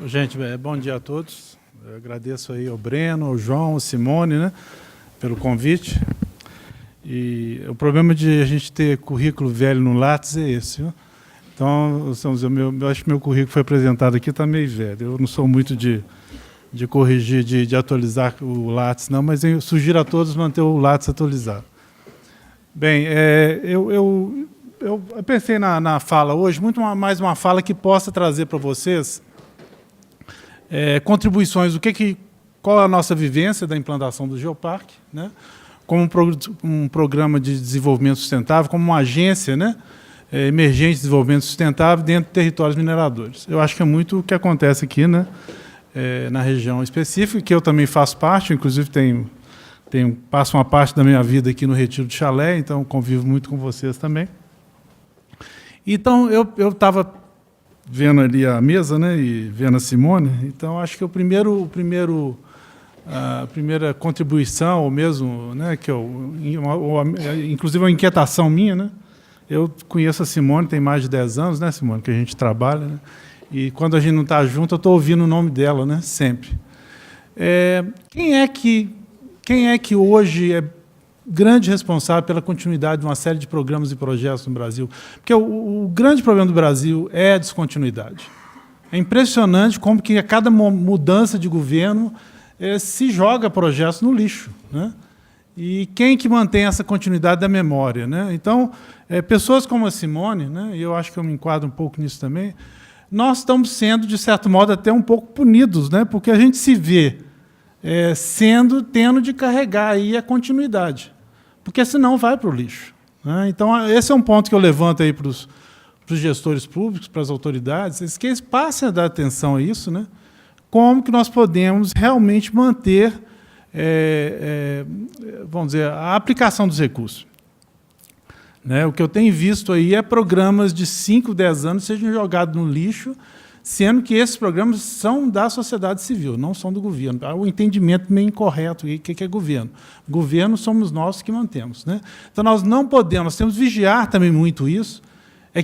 Gente, bom dia a todos. Eu agradeço aí ao Breno, ao João, ao Simone, né, pelo convite. E o problema de a gente ter currículo velho no Lattes é esse, viu? Então, eu acho que meu currículo foi apresentado aqui, está meio velho. Eu não sou muito de corrigir, de atualizar o Lattes, não, mas eu sugiro a todos manter o Lattes atualizado. Bem, eu pensei na fala hoje, muito mais uma fala que possa trazer para vocês contribuições, qual é a nossa vivência da implantação do Geoparque, né, como um programa de desenvolvimento sustentável, como uma agência, né, emergente de desenvolvimento sustentável dentro de territórios mineradores. Eu acho que é muito o que acontece aqui, né, na região específica, que eu também faço parte, inclusive passo uma parte da minha vida aqui no Retiro do Chalé, então convivo muito com vocês também. Então, eu estava vendo ali a mesa, né, e vendo a Simone, então acho que a primeira contribuição, ou mesmo, né, inclusive uma inquietação minha, né, eu conheço a Simone, tem mais de 10 anos, né, Simone, que a gente trabalha, né, e quando a gente não está junto, eu estou ouvindo o nome dela, né, sempre. Quem é que hoje é grande responsável pela continuidade de uma série de programas e projetos no Brasil? Porque o grande problema do Brasil é a descontinuidade. É impressionante como que a cada mudança de governo se joga projetos no lixo, né? E quem que mantém essa continuidade da memória, né? Então, pessoas como a Simone, né, e eu acho que eu me enquadro um pouco nisso também, nós estamos sendo, de certo modo, até um pouco punidos, né? Porque a gente se vê tendo de carregar aí a continuidade, porque senão vai para o lixo, né? Então, esse é um ponto que eu levanto aí para os gestores públicos, para as autoridades, que eles passem a dar atenção a isso, né? Como que nós podemos realmente manter, vamos dizer, a aplicação dos recursos. Né? O que eu tenho visto aí é programas de 5, 10 anos sejam jogados no lixo, sendo que esses programas são da sociedade civil, não são do governo. Há um entendimento meio incorreto aí, o que é governo. Governo somos nós que mantemos, né? Então, nós não podemos, nós temos que vigiar também muito isso,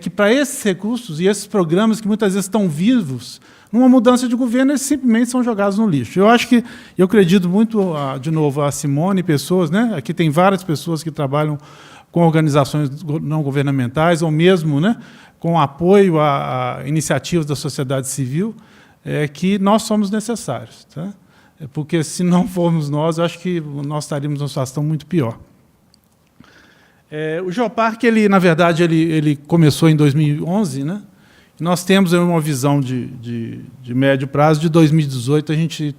que para esses recursos e esses programas que muitas vezes estão vivos, numa mudança de governo, eles simplesmente são jogados no lixo. Eu acho que, eu acredito muito, de novo, a Simone e pessoas, né? Aqui tem várias pessoas que trabalham com organizações não governamentais, ou mesmo, né, com apoio a iniciativas da sociedade civil, que nós somos necessários, tá? Porque, se não formos nós, eu acho que nós estaríamos numa situação muito pior. O Geoparque, na verdade, ele começou em 2011, né? Nós temos uma visão de médio prazo. De 2018, a gente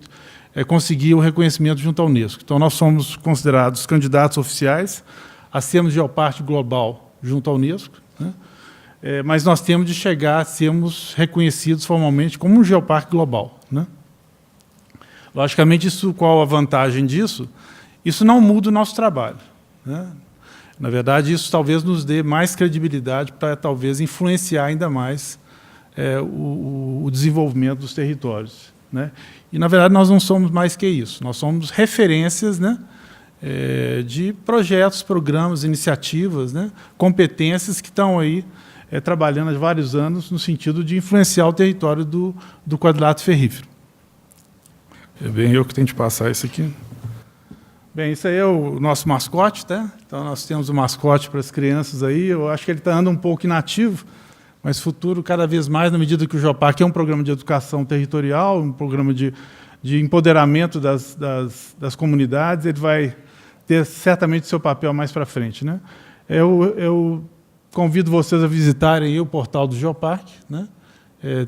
conseguiu o reconhecimento junto à Unesco. Então, nós somos considerados candidatos oficiais a sermos Geoparque global junto à Unesco, né? Mas nós temos de chegar a sermos reconhecidos formalmente como um Geoparque global, né? Logicamente, qual a vantagem disso? Isso não muda o nosso trabalho, né? Na verdade, isso talvez nos dê mais credibilidade para talvez influenciar ainda mais o desenvolvimento dos territórios, né? E, na verdade, nós não somos mais que isso. Nós somos referências, né, de projetos, programas, iniciativas, né, competências que estão aí trabalhando há vários anos no sentido de influenciar o território do quadrilátero ferrífero. É bem eu que tenho de passar isso aqui. Bem, isso aí é o nosso mascote, tá? Então, nós temos o mascote para as crianças aí. Eu acho que ele anda um pouco inativo, mas futuro, cada vez mais, na medida que o Geoparque é um programa de educação territorial, um programa de empoderamento das comunidades, ele vai ter certamente seu papel mais para frente, né? Eu convido vocês a visitarem o portal do Geoparque, né?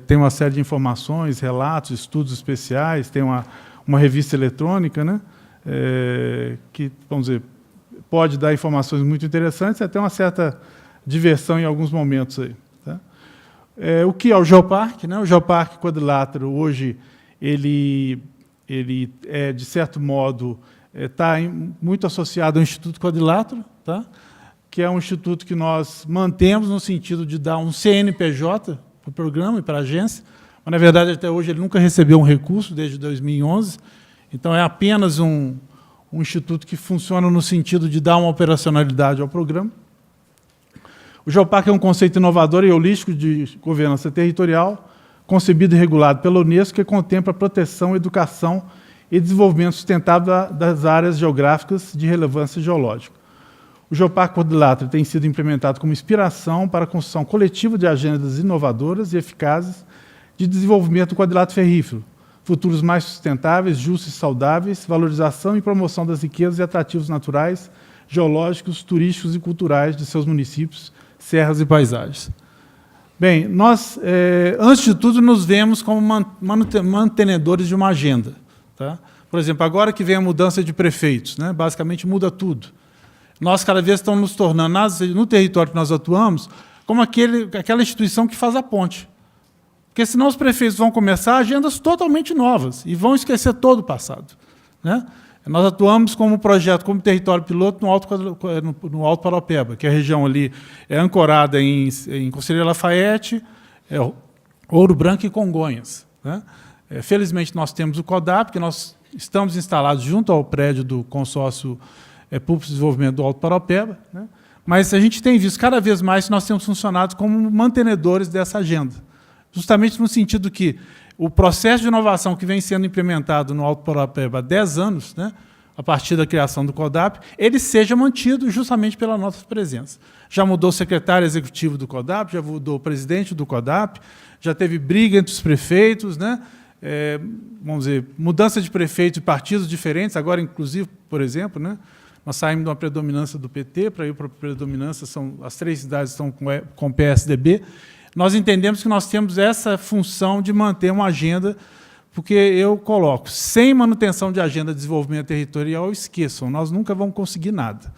Tem uma série de informações, relatos, estudos especiais, tem uma revista eletrônica, né? Que, vamos dizer, pode dar informações muito interessantes e até uma certa diversão em alguns momentos aí, tá? O que é o Geoparque, né? O Geoparque Quadrilátero, hoje, ele é, de certo modo, está muito associado ao Instituto Quadrilátero, tá? Que é um instituto que nós mantemos no sentido de dar um CNPJ para o programa e para a agência, mas, na verdade, até hoje ele nunca recebeu um recurso, desde 2011, então é apenas um instituto que funciona no sentido de dar uma operacionalidade ao programa. O Geoparque é um conceito inovador e holístico de governança territorial, concebido e regulado pela Unesco, que contempla a proteção, educação e desenvolvimento sustentável das áreas geográficas de relevância geológica. O Geoparque Quadrilátero tem sido implementado como inspiração para a construção coletiva de agendas inovadoras e eficazes de desenvolvimento do quadrilátero ferrífero, futuros mais sustentáveis, justos e saudáveis, valorização e promoção das riquezas e atrativos naturais, geológicos, turísticos e culturais de seus municípios, serras e paisagens. Bem, nós, antes de tudo, nos vemos como mantenedores de uma agenda. Tá? Por exemplo, agora que vem a mudança de prefeitos, né, basicamente muda tudo. Nós, cada vez, estamos nos tornando, no território que nós atuamos, como aquela instituição que faz a ponte. Porque senão os prefeitos vão começar agendas totalmente novas e vão esquecer todo o passado. Né? Nós atuamos como projeto, como território piloto no Alto Paraopeba, que é a região ali ancorada em Conselheiro Lafayette, Ouro Branco e Congonhas. Né? Felizmente, nós temos o CODAP, que nós estamos instalados junto ao prédio do consórcio Público de Desenvolvimento do Alto Paraopeba, né? Mas a gente tem visto cada vez mais que nós temos funcionado como mantenedores dessa agenda. Justamente no sentido que o processo de inovação que vem sendo implementado no Alto Paraopeba há 10 anos, né, a partir da criação do CODAP, ele seja mantido justamente pela nossa presença. Já mudou o secretário executivo do CODAP, já mudou o presidente do CODAP, já teve briga entre os prefeitos, né, vamos dizer, mudança de prefeitos e partidos diferentes, agora, inclusive, por exemplo, né, nós saímos de uma predominância do PT para ir para a predominância, as 3 cidades estão com PSDB. Nós entendemos que nós temos essa função de manter uma agenda, porque eu coloco, sem manutenção de agenda de desenvolvimento territorial, esqueçam, nós nunca vamos conseguir nada.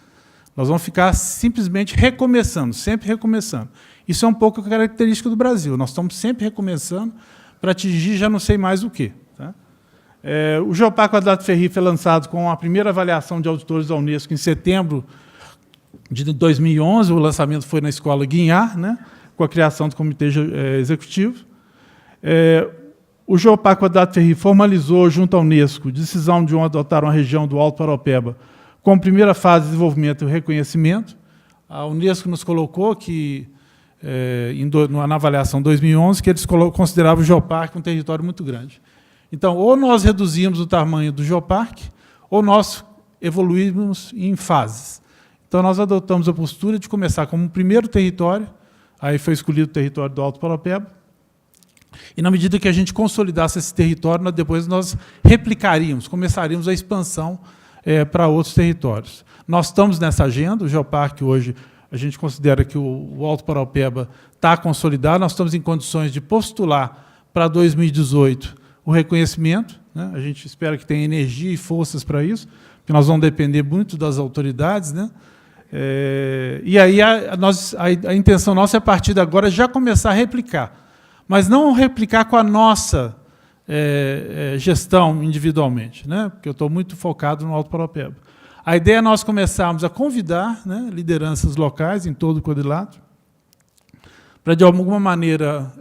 Nós vamos ficar simplesmente recomeçando, sempre recomeçando. Isso é um pouco a característica do Brasil, nós estamos sempre recomeçando para atingir já não sei mais o quê. Tá? O Geoparque Quadrilátero Ferrífero foi lançado com a primeira avaliação de auditores da Unesco em setembro de 2011, o lançamento foi na Escola Guinhar, né? Com a criação do comitê executivo. O Geoparque Quadrilátero Ferrífero formalizou, junto à Unesco, decisão de adotar uma região do Alto Paraopeba como primeira fase de desenvolvimento e reconhecimento. A Unesco nos colocou que, na avaliação 2011, que eles consideravam o Geoparque um território muito grande. Então, ou nós reduzimos o tamanho do Geoparque, ou nós evoluímos em fases. Então, nós adotamos a postura de começar como um primeiro território. Aí foi escolhido o território do Alto Paraopeba. E, na medida que a gente consolidasse esse território, depois nós replicaríamos, começaríamos a expansão para outros territórios. Nós estamos nessa agenda, o Geoparque hoje, a gente considera que o Alto Paraopeba está consolidado, nós estamos em condições de postular para 2018 o reconhecimento, né? A gente espera que tenha energia e forças para isso, porque nós vamos depender muito das autoridades, né? E aí a intenção nossa é, a partir de agora, já começar a replicar, mas não replicar com a nossa gestão individualmente, né? Porque eu estou muito focado no Alto Paraopeba. A ideia é nós começarmos a convidar, né, lideranças locais em todo o quadrilátero para, de alguma maneira,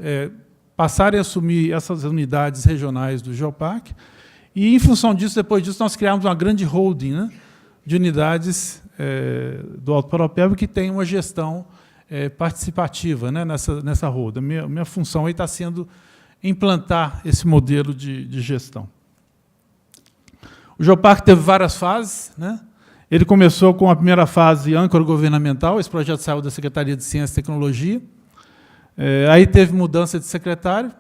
passarem a assumir essas unidades regionais do Geoparque e, em função disso, depois disso, nós criamos uma grande holding, né, de unidades do Alto Paraopeba que tem uma gestão participativa, né, nessa roda. Minha função aí está sendo implantar esse modelo de gestão. O Geoparque teve várias fases, né? Ele começou com a primeira fase âncora governamental, esse projeto saiu da Secretaria de Ciência e Tecnologia, aí teve mudança de secretário,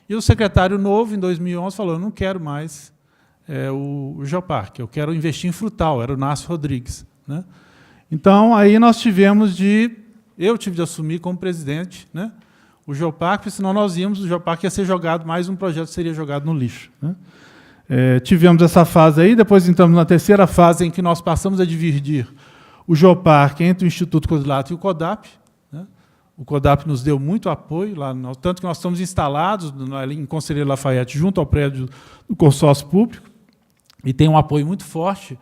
e o secretário novo, em 2011, falou, eu não quero mais o Geoparque, eu quero investir em Frutal, era o Nácio Rodrigues, né? Então, aí nós eu tive de assumir como presidente, né, o Geoparque, senão o Geoparque ia ser jogado, mais um projeto seria jogado no lixo, né? Tivemos essa fase aí, depois entramos na terceira fase, em que nós passamos a dividir o Geoparque entre o Instituto Quadrilátero e o CODAP, né? O CODAP nos deu muito apoio, tanto que nós estamos instalados em Conselheiro Lafayette, junto ao prédio do consórcio público, e tem um apoio muito forte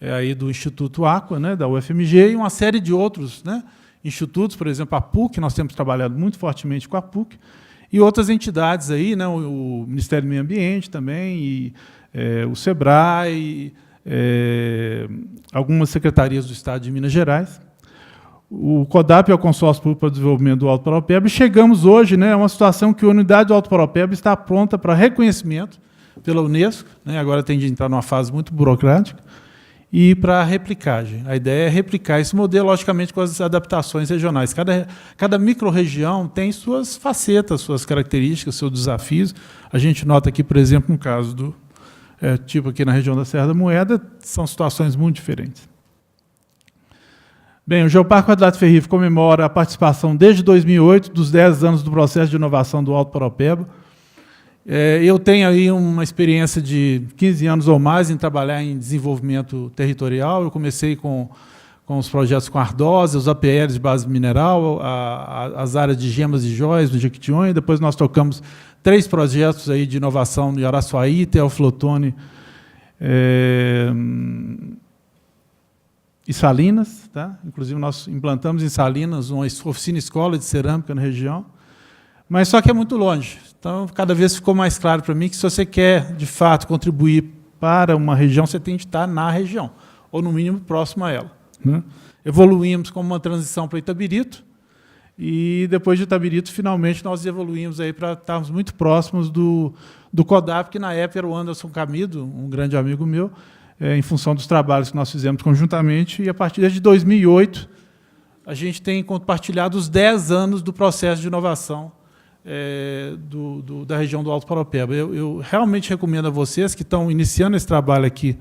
aí do Instituto Aqua, né, da UFMG, e uma série de outros, né, institutos, por exemplo, a PUC, nós temos trabalhado muito fortemente com a PUC, e outras entidades aí, né, o Ministério do Meio Ambiente também, e o SEBRAE, algumas secretarias do Estado de Minas Gerais. o CODAP é o Consórcio Público para o Desenvolvimento do Alto Paraupeba, e chegamos hoje, né, a uma situação que a unidade do Alto Paraupeba está pronta para reconhecimento pela Unesco, né, agora tem de entrar numa fase muito burocrática, e para replicagem. A ideia é replicar esse modelo, logicamente, com as adaptações regionais. Cada microrregião tem suas facetas, suas características, seus desafios. A gente nota aqui, por exemplo, no caso do tipo aqui na região da Serra da Moeda, são situações muito diferentes. Bem, o Geoparque Quadrado Ferrífero comemora a participação desde 2008 dos 10 anos do processo de inovação do Alto Paraupeba. Eu tenho aí uma experiência de 15 anos ou mais em trabalhar em desenvolvimento territorial. Eu comecei com os projetos com Ardósia, os APLs de base mineral, as áreas de gemas e joias do Jequitinhonha. Depois nós tocamos 3 projetos aí de inovação no Araçuaí, Teoflotone e Salinas. Tá? Inclusive, nós implantamos em Salinas uma oficina-escola de cerâmica na região. Mas só que é muito longe. Então, cada vez ficou mais claro para mim que se você quer, de fato, contribuir para uma região, você tem que estar na região, ou, no mínimo, próximo a ela. Né? Evoluímos com uma transição para Itabirito, e, depois de Itabirito, finalmente, nós evoluímos aí para estarmos muito próximos do CODAP, que, na época, era o Anderson Camido, um grande amigo meu, em função dos trabalhos que nós fizemos conjuntamente, e, a partir de 2008, a gente tem compartilhado os 10 anos do processo de inovação da região do Alto Paraupeba. Eu realmente recomendo a vocês que estão iniciando esse trabalho aqui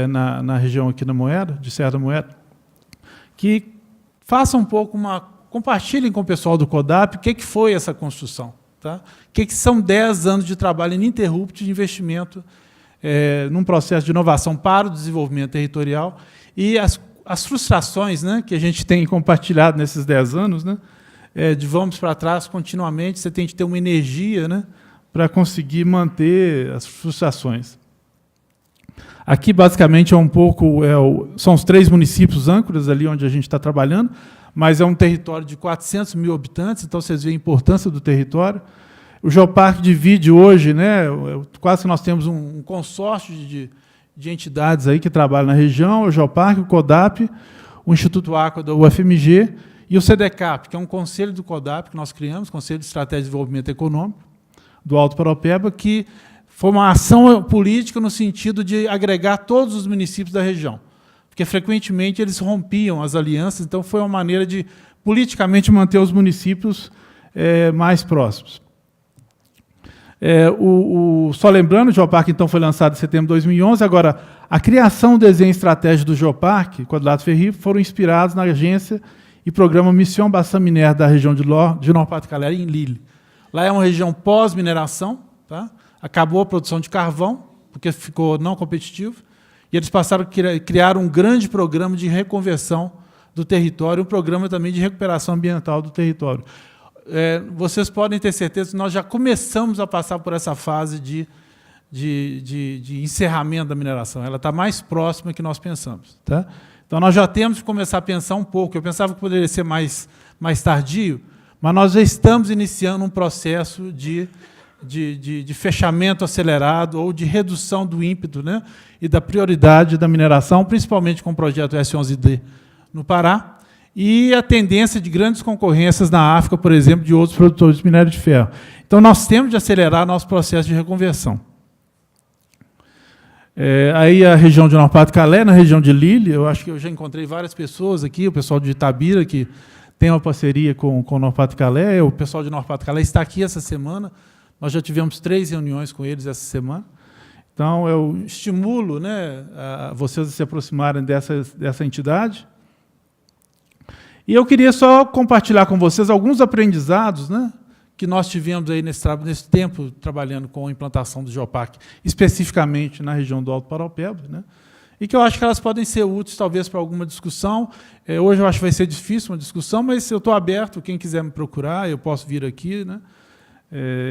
na região aqui da Moeda, de Serra da Moeda, que façam um pouco compartilhem com o pessoal do CODAP o que foi essa construção. Tá? O que são 10 anos de trabalho ininterrupto de investimento num processo de inovação para o desenvolvimento territorial e as frustrações, né, que a gente tem compartilhado nesses 10 anos, né, de vamos para trás continuamente, você tem que ter uma energia, né, para conseguir manter as frustrações. Aqui, basicamente, é um pouco, são os 3 municípios âncoras ali onde a gente está trabalhando, mas é um território de 400 mil habitantes, então vocês veem a importância do território. O Geoparque divide hoje, né, quase que nós temos um consórcio de entidades aí que trabalham na região, o Geoparque, o CODAP, o Instituto Aqua da UFMG, e o CDCAP, que é um conselho do CODAP que nós criamos, Conselho de Estratégia de Desenvolvimento Econômico, do Alto Paraupeba, que foi uma ação política no sentido de agregar todos os municípios da região, porque, frequentemente, eles rompiam as alianças, então foi uma maneira de, politicamente, manter os municípios mais próximos. Só lembrando, o Geoparque, então, foi lançado em setembro de 2011, agora, a criação, o desenho estratégico do Geoparque, Quadrado Ferrífero, foram inspirados na agência e programa Mission Bassin Mineiro da região de Nord-Pas-de-Calais, em Lille. Lá é uma região pós-mineração, tá? Acabou a produção de carvão, porque ficou não competitivo, e eles passaram a criar um grande programa de reconversão do território, um programa também de recuperação ambiental do território. Vocês podem ter certeza que nós já começamos a passar por essa fase de encerramento da mineração. Ela está mais próxima que nós pensamos. Tá? Então, nós já temos que começar a pensar um pouco. Eu pensava que poderia ser mais tardio, mas nós já estamos iniciando um processo de fechamento acelerado ou de redução do ímpeto, né, e da prioridade da mineração, principalmente com o projeto S11D no Pará, e a tendência de grandes concorrências na África, por exemplo, de outros produtores de minério de ferro. Então, nós temos de acelerar nosso processo de reconversão. Aí a região de Nord-Pas-de-Calais, na região de Lille, eu acho que eu já encontrei várias pessoas aqui, o pessoal de Itabira, que tem uma parceria com o Nord-Pas-de-Calais, o pessoal de Nord-Pas-de-Calais está aqui essa semana, nós já tivemos 3 reuniões com eles essa semana. Então, eu estimulo, né, vocês a se aproximarem dessa entidade. E eu queria só compartilhar com vocês alguns aprendizados, né, que nós tivemos aí nesse tempo trabalhando com a implantação do Geoparque, especificamente na região do Alto Paraupeba, né, e que eu acho que elas podem ser úteis, talvez, para alguma discussão. Hoje eu acho que vai ser difícil uma discussão, mas eu estou aberto, quem quiser me procurar, eu posso vir aqui, né,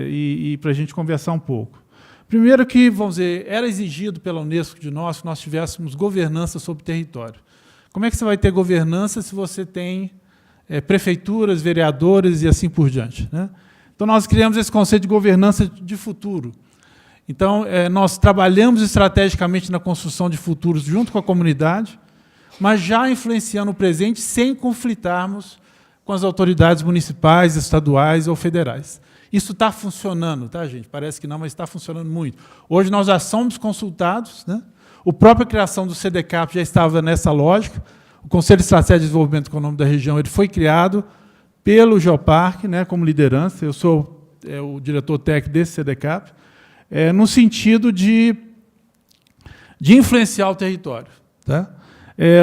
e para a gente conversar um pouco. Primeiro que, vamos dizer, era exigido pela Unesco de nós que nós tivéssemos governança sobre o território. Como é que você vai ter governança se você tem prefeituras, vereadores e assim por diante, né? Então, nós criamos esse conceito de governança de futuro. Então, nós trabalhamos estrategicamente na construção de futuros junto com a comunidade. mas já influenciando o presente sem conflitarmos com as autoridades municipais, estaduais ou federais. Isso está funcionando, tá, gente? Parece que não, mas está funcionando muito. Hoje nós já somos consultados, né? A própria criação do CDCAP já estava nessa lógica. O Conselho Estratégico de Desenvolvimento Econômico da região ele foi criado pelo Geoparque, né, como liderança. Eu sou o diretor técnico desse CDCAP, no sentido de influenciar o território. Tá?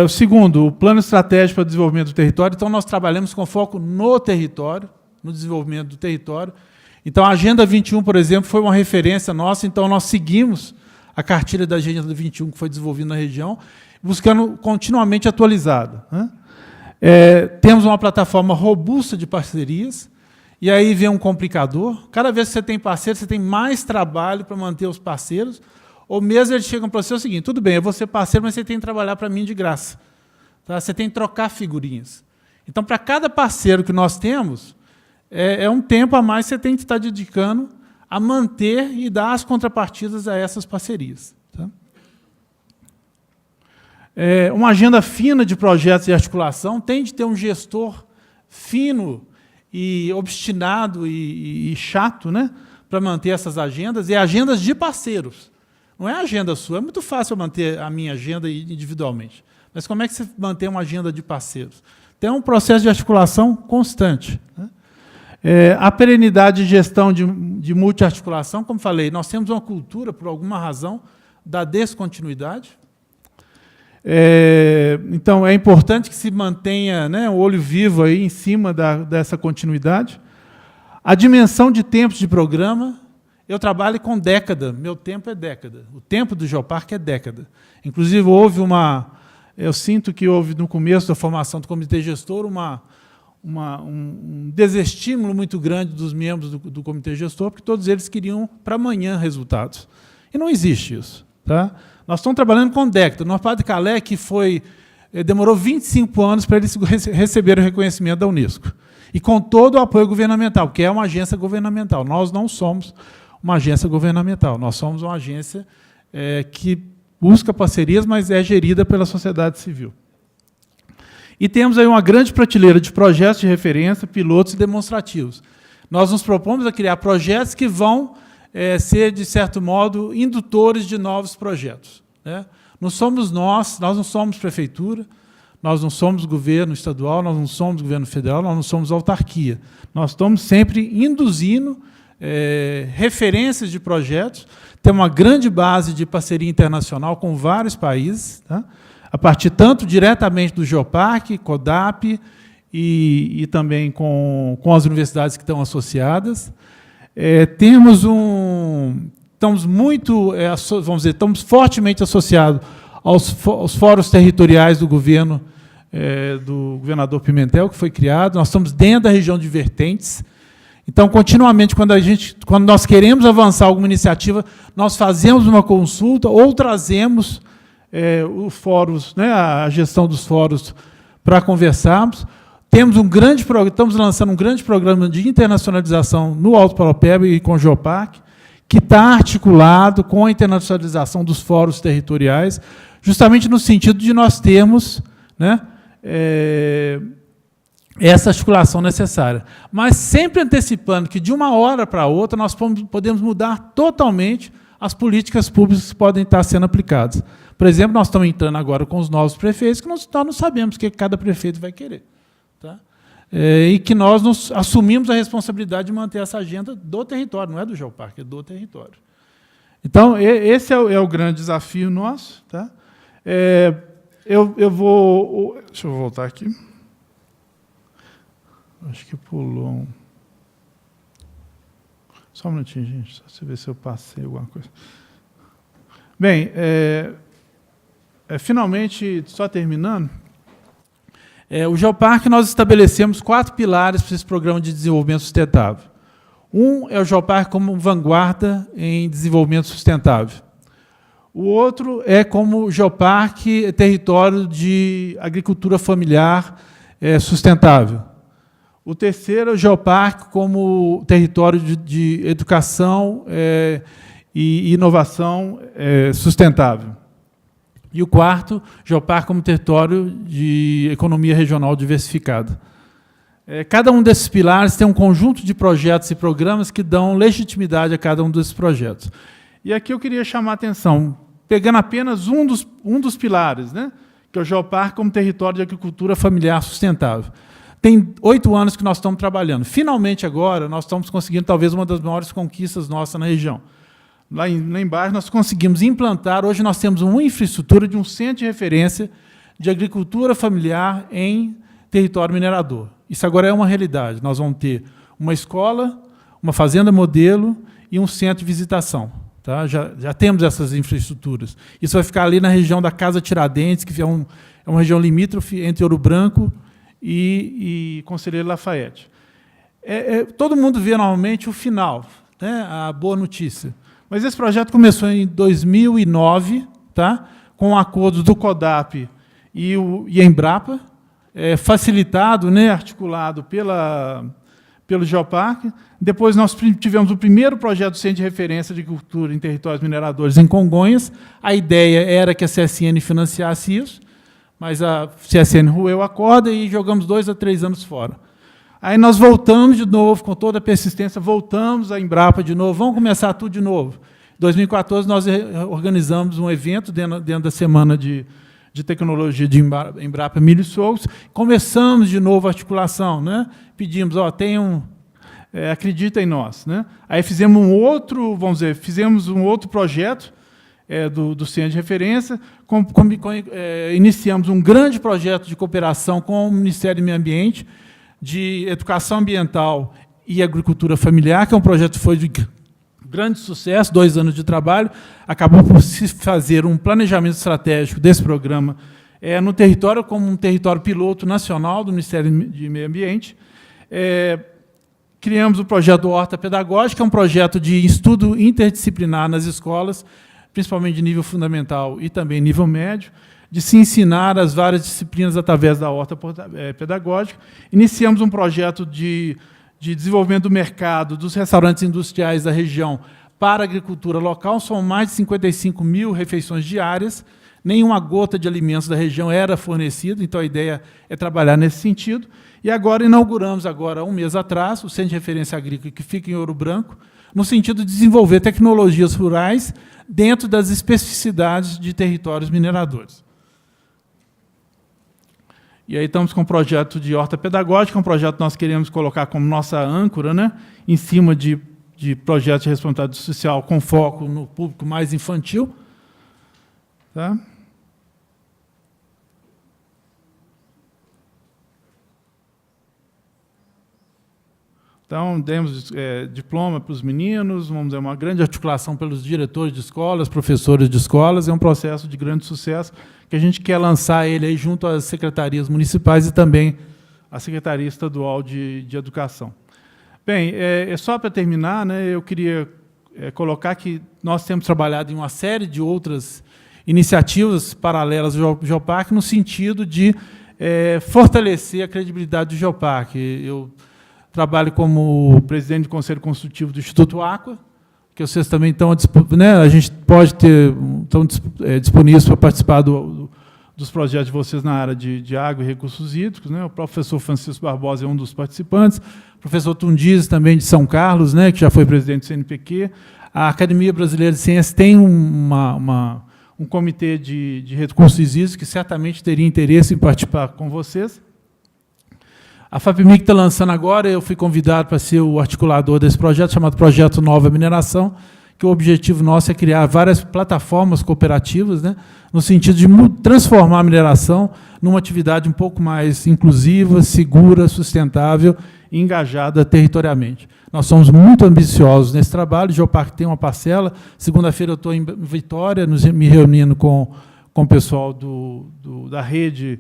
O segundo, o Plano Estratégico para o Desenvolvimento do Território. Então, nós trabalhamos com foco no território, no desenvolvimento do território. Então, a Agenda 21, por exemplo, foi uma referência nossa, então nós seguimos a cartilha da Agenda 21 que foi desenvolvida na região, buscando continuamente atualizada. Né? Temos uma plataforma robusta de parcerias, e aí vem um complicador. Cada vez que você tem parceiro, você tem mais trabalho para manter os parceiros, ou mesmo eles chegam para você o seguinte: tudo bem, eu vou ser parceiro, mas você tem que trabalhar para mim de graça. Tá? Você tem que trocar figurinhas. Então, para cada parceiro que nós temos, é um tempo a mais que você tem que estar dedicando a manter e dar as contrapartidas a essas parcerias. Tá? Uma agenda fina de projetos e articulação tem de ter um gestor fino e obstinado e chato, né, para manter essas agendas, e agendas de parceiros. Não é agenda sua, é muito fácil manter a minha agenda individualmente. Mas como é que você mantém uma agenda de parceiros? Tem um processo de articulação constante. Né? A perenidade de gestão de multiarticulação, como falei, nós temos uma cultura, por alguma razão, da descontinuidade. Então, é importante que se mantenha, né, o olho vivo aí em cima dessa continuidade. A dimensão de tempos de programa, eu trabalho com década, meu tempo é década. O tempo do Geoparque é década. Inclusive, eu sinto que houve, no começo da formação do comitê gestor, um desestímulo muito grande dos membros do comitê gestor, porque todos eles queriam, para amanhã, resultados. E não existe isso. Tá? Nós estamos trabalhando com década. No Padre Calé, que demorou 25 anos para eles receberem o reconhecimento da Unesco. E com todo o apoio governamental, porque é uma agência governamental. Nós não somos uma agência governamental, nós somos uma agência que busca parcerias, mas é gerida pela sociedade civil. E temos aí uma grande prateleira de projetos de referência, pilotos e demonstrativos. Nós nos propomos a criar projetos que vão ser, de certo modo, indutores de novos projetos. Né? Não somos nós não somos prefeitura, nós não somos governo estadual, nós não somos governo federal, nós não somos autarquia. Nós estamos sempre induzindo referências de projetos, tem uma grande base de parceria internacional com vários países, tá? A partir tanto diretamente do Geoparque, CODAP, e também com as universidades que estão associadas. Estamos muito, vamos dizer, estamos fortemente associados aos fóruns territoriais do governo, do governador Pimentel, que foi criado. Nós estamos dentro da região de vertentes. Então, continuamente, quando nós queremos avançar alguma iniciativa, nós fazemos uma consulta ou trazemos os fóruns, né, a gestão dos fóruns para conversarmos. Estamos lançando um grande programa de internacionalização no Alto Paraupeba e com o Geoparque, que está articulado com a internacionalização dos fóruns territoriais, justamente no sentido de nós termos, né, essa articulação necessária. Mas sempre antecipando que, de uma hora para outra, nós podemos mudar totalmente as políticas públicas que podem estar sendo aplicadas. Por exemplo, nós estamos entrando agora com os novos prefeitos, que nós não sabemos o que cada prefeito vai querer. Tá? E que nós assumimos a responsabilidade de manter essa agenda do território, não é do Geoparque, é do território. Então, esse é o grande desafio nosso. Tá? Deixa eu voltar aqui. Acho que pulou. Só um minutinho, gente, só para ver se eu passei alguma coisa. Bem, finalmente, só terminando, o Geoparque, nós estabelecemos 4 pilares para esse programa de desenvolvimento sustentável. Um é o Geoparque como vanguarda em desenvolvimento sustentável. O outro é como Geoparque território de agricultura familiar sustentável. O terceiro é o Geoparque como território de educação e inovação sustentável. E o quarto, Geoparque como território de economia regional diversificada. Cada um desses pilares tem um conjunto de projetos e programas que dão legitimidade a cada um desses projetos. E aqui eu queria chamar a atenção, pegando apenas um dos pilares, né, que é o Geoparque como território de agricultura familiar sustentável. Tem 8 anos que nós estamos trabalhando. Finalmente, agora, nós estamos conseguindo talvez uma das maiores conquistas nossas na região. Lá embaixo, nós conseguimos implantar, hoje nós temos uma infraestrutura de um centro de referência de agricultura familiar em território minerador. Isso agora é uma realidade. Nós vamos ter uma escola, uma fazenda modelo e um centro de visitação. Tá? Já temos essas infraestruturas. Isso vai ficar ali na região da Casa Tiradentes, que é uma região limítrofe entre Ouro Branco e Conselheiro Lafayette. Todo mundo vê normalmente o final, né, a boa notícia. Mas esse projeto começou em 2009, tá, com acordos do CODAP e a Embrapa, facilitado, né, articulado pelo Geoparque. Depois nós tivemos o primeiro projeto do Centro de Referência de Agricultura em Territórios Mineradores em Congonhas. A ideia era que a CSN financiasse isso, mas a CSN roeu a corda e jogamos 2 a 3 anos fora. Aí nós voltamos de novo, com toda a persistência, voltamos à Embrapa de novo, vamos começar tudo de novo. Em 2014, nós organizamos um evento dentro da Semana de Tecnologia de Embrapa Milho e Sorgos, começamos de novo a articulação, né? Pedimos, acredita em nós, né? Aí fizemos fizemos um outro projeto do Centro de Referência, iniciamos um grande projeto de cooperação com o Ministério do Meio Ambiente, de Educação Ambiental e Agricultura Familiar, que é um projeto que foi de grande sucesso, 2 anos de trabalho, acabou por se fazer um planejamento estratégico desse programa no território, como um território piloto nacional do Ministério do Meio Ambiente. Criamos o projeto Horta Pedagógica, que é um projeto de estudo interdisciplinar nas escolas, principalmente de nível fundamental e também nível médio, de se ensinar as várias disciplinas através da horta pedagógica. Iniciamos um projeto de desenvolvimento do mercado dos restaurantes industriais da região para a agricultura local. São mais de 55 mil refeições diárias. Nenhuma gota de alimentos da região era fornecida, então a ideia é trabalhar nesse sentido. E agora inauguramos, um mês atrás, o Centro de Referência Agrícola, que fica em Ouro Branco, no sentido de desenvolver tecnologias rurais dentro das especificidades de territórios mineradores. E aí estamos com um projeto de horta pedagógica, um projeto que nós queremos colocar como nossa âncora, né, em cima de projetos de responsabilidade social com foco no público mais infantil. Tá? Então, demos diploma para os meninos, vamos dizer, uma grande articulação pelos diretores de escolas, professores de escolas, é um processo de grande sucesso que a gente quer lançar ele aí junto às secretarias municipais e também à Secretaria Estadual de Educação. Bem, só para terminar, né, eu queria colocar que nós temos trabalhado em uma série de outras iniciativas paralelas ao Geoparque no sentido de fortalecer a credibilidade do Geoparque. Eu trabalho como presidente do Conselho Consultivo do Instituto Aqua, que vocês também estão, né, a gente pode estão disponíveis para participar dos projetos de vocês na área de água e recursos hídricos, né? O professor Francisco Barbosa é um dos participantes, o professor Tundiz, também de São Carlos, né, que já foi presidente do CNPq. A Academia Brasileira de Ciências tem um comitê de recursos hídricos que certamente teria interesse em participar com vocês. A FAPEMIG está lançando agora, eu fui convidado para ser o articulador desse projeto, chamado Projeto Nova Mineração, que o objetivo nosso é criar várias plataformas cooperativas, né, no sentido de transformar a mineração numa atividade um pouco mais inclusiva, segura, sustentável e engajada territorialmente. Nós somos muito ambiciosos nesse trabalho, o Geoparque tem uma parcela. Segunda-feira eu estou em Vitória, me reunindo com o pessoal da rede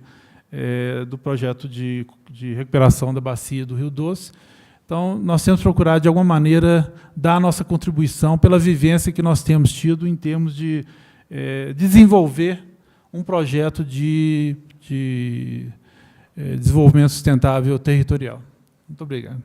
do projeto de recuperação da bacia do Rio Doce. Então, nós temos procurado, de alguma maneira, dar a nossa contribuição pela vivência que nós temos tido em termos de desenvolver um projeto de desenvolvimento sustentável territorial. Muito obrigado.